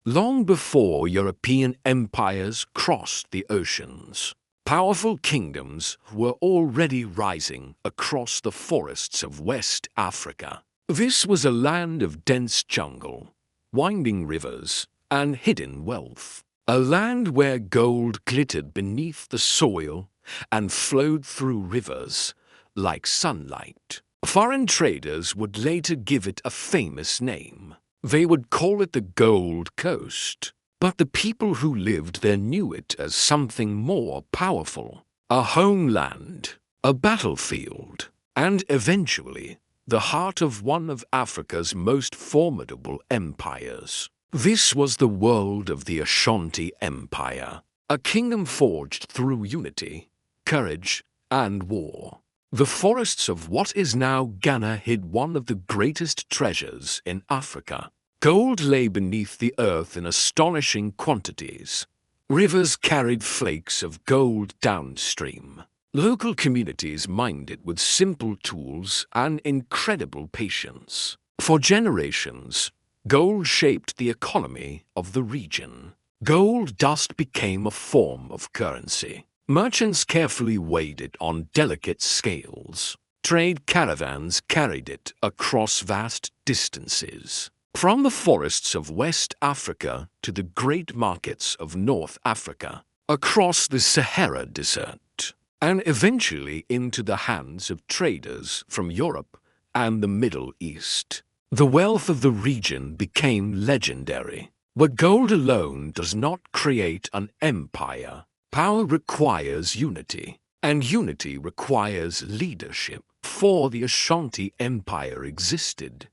Long before European empires crossed the oceans, powerful kingdoms were already rising across the forests of West Africa. This was a land of dense jungle, winding rivers, and hidden wealth. A land where gold glittered beneath the soil and flowed through rivers like sunlight. Foreign traders would later give it a famous name. They would call it the Gold Coast, but the people who lived there knew it as something more powerful: a homeland, a battlefield, and eventually the heart of one of Africa's most formidable empires. This was the world of the Ashanti Empire, a kingdom forged through unity, courage, and war. The forests of what is now Ghana hid one of the greatest treasures in Africa. Gold lay beneath the earth in astonishing quantities. Rivers carried flakes of gold downstream. Local communities mined it with simple tools and incredible patience. For generations, gold shaped the economy of the region. Gold dust became a form of currency. Merchants carefully weighed it on delicate scales. Trade caravans carried it across vast distances. From the forests of West Africa to the great markets of North Africa, across the Sahara Desert, and eventually into the hands of traders from Europe and the Middle East. The wealth of the region became legendary. But gold alone does not create an empire. Power requires unity, and unity requires leadership. Before the Ashanti Empire existed,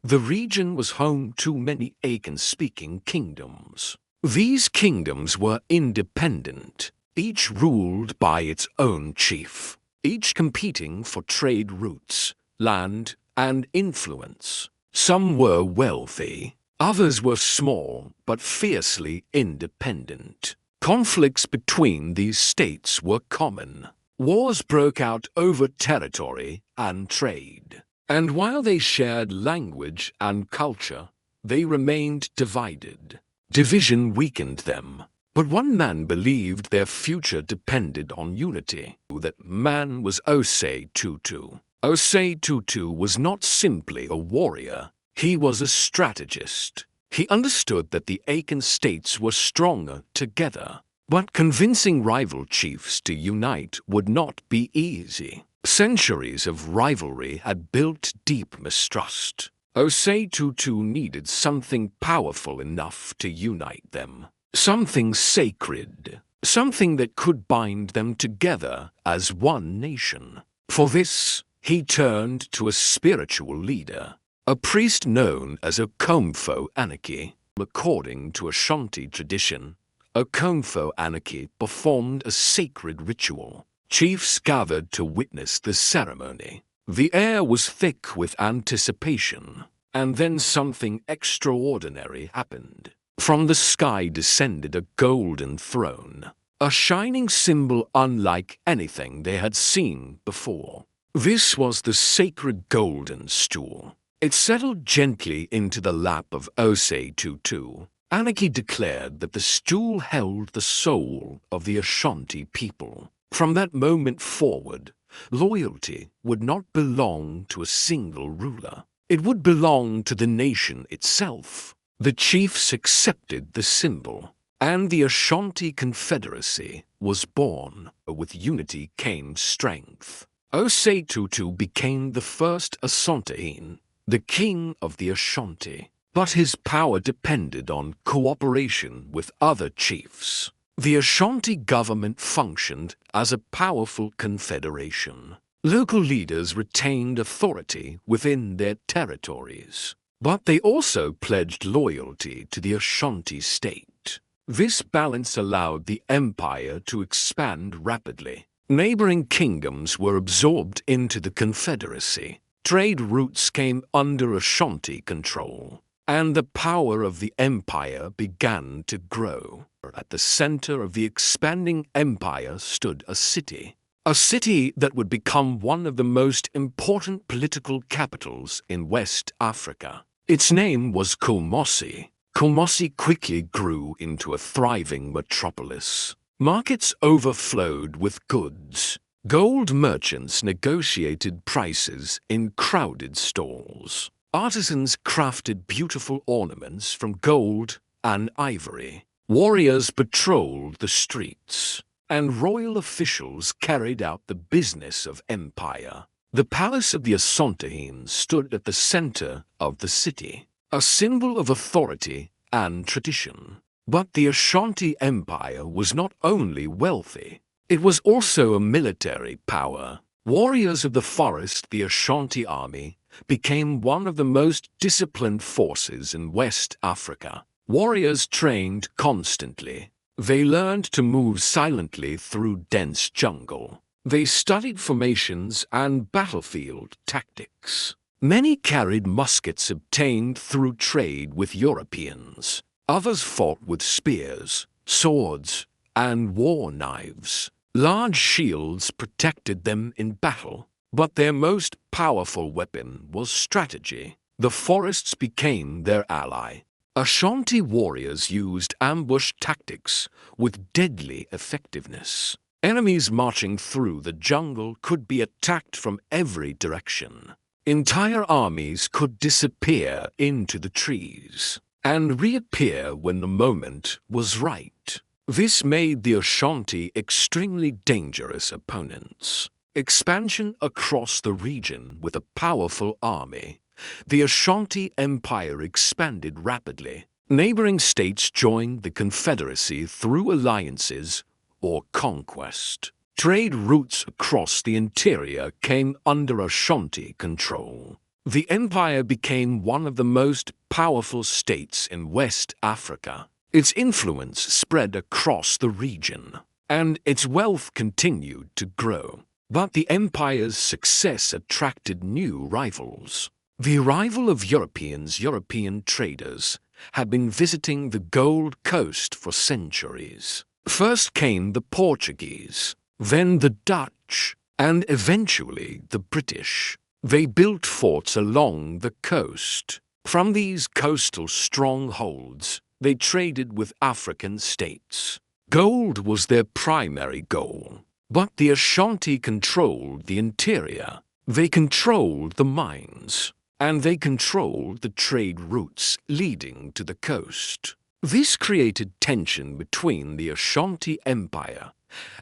the region was home to many Akan-speaking kingdoms. These kingdoms were independent, each ruled by its own chief, each competing for trade routes, land, and influence. Some were wealthy, others were small but fiercely independent. Conflicts between these states were common. Wars broke out over territory and trade. And while they shared language and culture, they remained divided. Division weakened them. But one man believed their future depended on unity. That man was Osei Tutu. Osei Tutu was not simply a warrior. He was a strategist. He understood that the Akan states were stronger together. But convincing rival chiefs to unite would not be easy. Centuries of rivalry had built deep mistrust. Osei Tutu needed something powerful enough to unite them. Something sacred. Something that could bind them together as one nation. For this, he turned to a spiritual leader, a priest known as Okomfo Anarchy. According to Ashanti tradition, Okomfo Anarchy performed a sacred ritual. Chiefs gathered to witness the ceremony. The air was thick with anticipation, and then something extraordinary happened. From the sky descended a golden throne, a shining symbol unlike anything they had seen before. This was the sacred golden stool. It settled gently into the lap of Osei Tutu. Anarchy declared that the stool held the soul of the Ashanti people. From that moment forward, loyalty would not belong to a single ruler. It would belong to the nation itself. The chiefs accepted the symbol, and the Ashanti Confederacy was born. With unity came strength. Osei Tutu became the first Asantehene, the king of the Ashanti. But his power depended on cooperation with other chiefs. The Ashanti government functioned as a powerful confederation. Local leaders retained authority within their territories, but they also pledged loyalty to the Ashanti state. This balance allowed the empire to expand rapidly. Neighboring kingdoms were absorbed into the confederacy. Trade routes came under Ashanti control, and the power of the empire began to grow. At the center of the expanding empire stood a city that would become one of the most important political capitals in West Africa. Its name was Kumasi. Kumasi quickly grew into a thriving metropolis. Markets overflowed with goods. Gold merchants negotiated prices in crowded stalls. Artisans crafted beautiful ornaments from gold and ivory. Warriors patrolled the streets, and royal officials carried out the business of empire. The palace of the Asantehene stood at the center of the city, a symbol of authority and tradition. But the Ashanti Empire was not only wealthy, it was also a military power. Warriors of the forest, the Ashanti army, became one of the most disciplined forces in West Africa. Warriors trained constantly. They learned to move silently through dense jungle. They studied formations and battlefield tactics. Many carried muskets obtained through trade with Europeans. Others fought with spears, swords, and war knives. Large shields protected them in battle, but their most powerful weapon was strategy. The forests became their ally. Ashanti warriors used ambush tactics with deadly effectiveness. Enemies marching through the jungle could be attacked from every direction. Entire armies could disappear into the trees and reappear when the moment was right. This made the Ashanti extremely dangerous opponents. Expansion across the region with a powerful army. The Ashanti Empire expanded rapidly. Neighboring states joined the Confederacy through alliances or conquest. Trade routes across the interior came under Ashanti control. The empire became one of the most powerful states in West Africa. Its influence spread across the region, and its wealth continued to grow. But the empire's success attracted new rivals. The arrival of European traders, had been visiting the Gold Coast for centuries. First came the Portuguese, then the Dutch, and eventually the British. They built forts along the coast. From these coastal strongholds, they traded with African states. Gold was their primary goal, but the Ashanti controlled the interior. They controlled the mines, and they controlled the trade routes leading to the coast. This created tension between the Ashanti Empire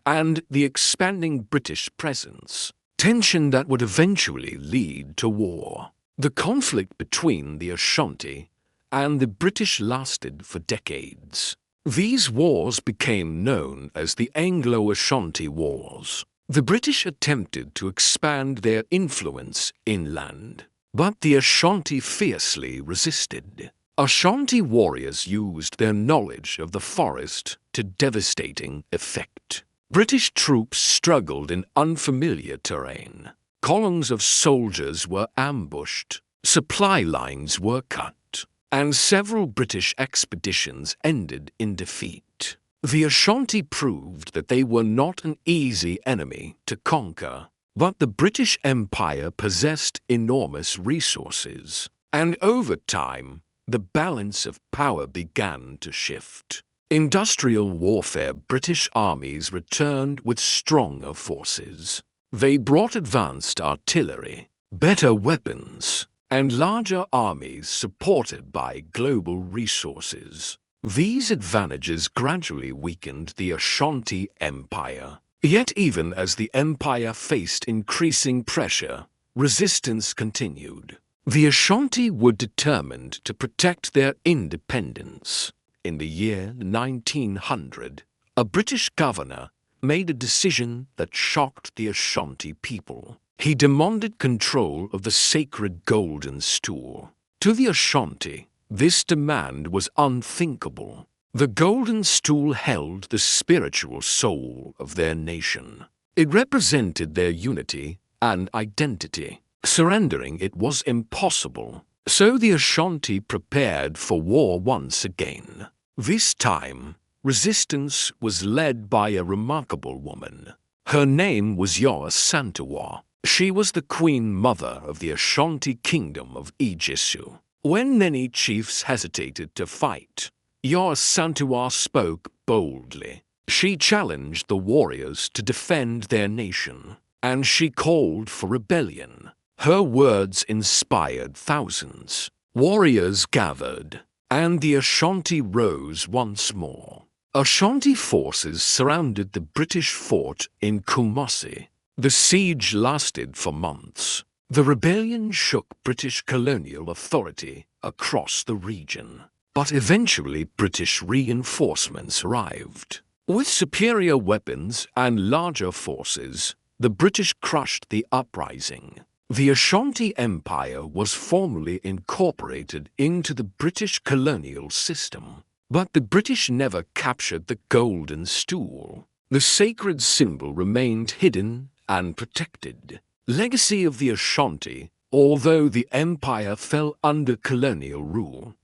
and the expanding British presence, tension that would eventually lead to war. The conflict between the Ashanti and the British lasted for decades. These wars became known as the Anglo-Ashanti Wars. The British attempted to expand their influence inland, but the Ashanti fiercely resisted. Ashanti warriors used their knowledge of the forest to devastating effect. British troops struggled in unfamiliar terrain. Columns of soldiers were ambushed, supply lines were cut, and several British expeditions ended in defeat. The Ashanti proved that they were not an easy enemy to conquer, but the British Empire possessed enormous resources, and over time, the balance of power began to shift. Industrial warfare. British armies returned with stronger forces. They brought advanced artillery, better weapons, and larger armies supported by global resources. These advantages gradually weakened the Ashanti Empire. Yet even as the empire faced increasing pressure, resistance continued. The Ashanti were determined to protect their independence. In the year 1900, a British governor made a decision that shocked the Ashanti people. He demanded control of the sacred golden stool. To the Ashanti, this demand was unthinkable. The golden stool held the spiritual soul of their nation. It represented their unity and identity. Surrendering it was impossible. So the Ashanti prepared for war once again. This time, resistance was led by a remarkable woman. Her name was Yoa Santawa. She was the queen mother of the Ashanti kingdom of Ijesu. When many chiefs hesitated to fight, Yor Santuar spoke boldly. She challenged the warriors to defend their nation, and she called for rebellion. Her words inspired thousands. Warriors gathered, and the Ashanti rose once more. Ashanti forces surrounded the British fort in Kumasi. The siege lasted for months. The rebellion shook British colonial authority across the region. But eventually British reinforcements arrived. With superior weapons and larger forces, the British crushed the uprising. The Ashanti Empire was formally incorporated into the British colonial system. But the British never captured the golden stool. The sacred symbol remained hidden and protected. Legacy of the Ashanti. Although the empire fell under colonial rule,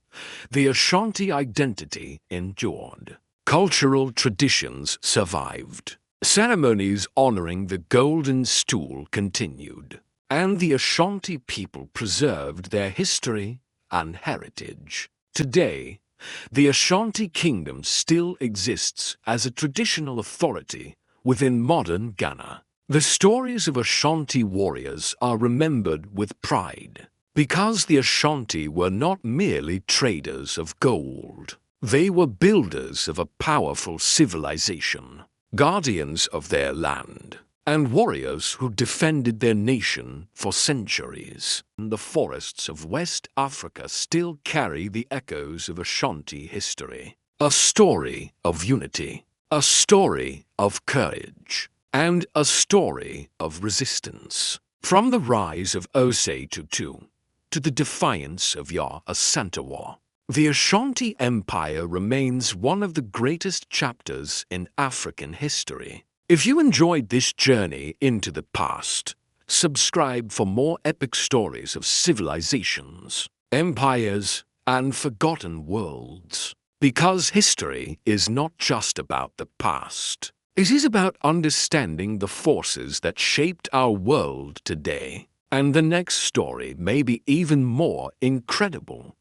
the Ashanti identity endured. Cultural traditions survived. Ceremonies honoring the golden stool continued, and the Ashanti people preserved their history and heritage. Today, the Ashanti Kingdom still exists as a traditional authority within modern Ghana. The stories of Ashanti warriors are remembered with pride, because the Ashanti were not merely traders of gold. They were builders of a powerful civilization, guardians of their land, and warriors who defended their nation for centuries. The forests of West Africa still carry the echoes of Ashanti history. A story of unity, a story of courage, and a story of resistance. From the rise of Osei Tutu to the defiance of Yor Asantewaa, the Ashanti Empire remains one of the greatest chapters in African history. If you enjoyed this journey into the past, subscribe for more epic stories of civilizations, empires, and forgotten worlds. Because history is not just about the past. It is about understanding the forces that shaped our world today. And the next story may be even more incredible.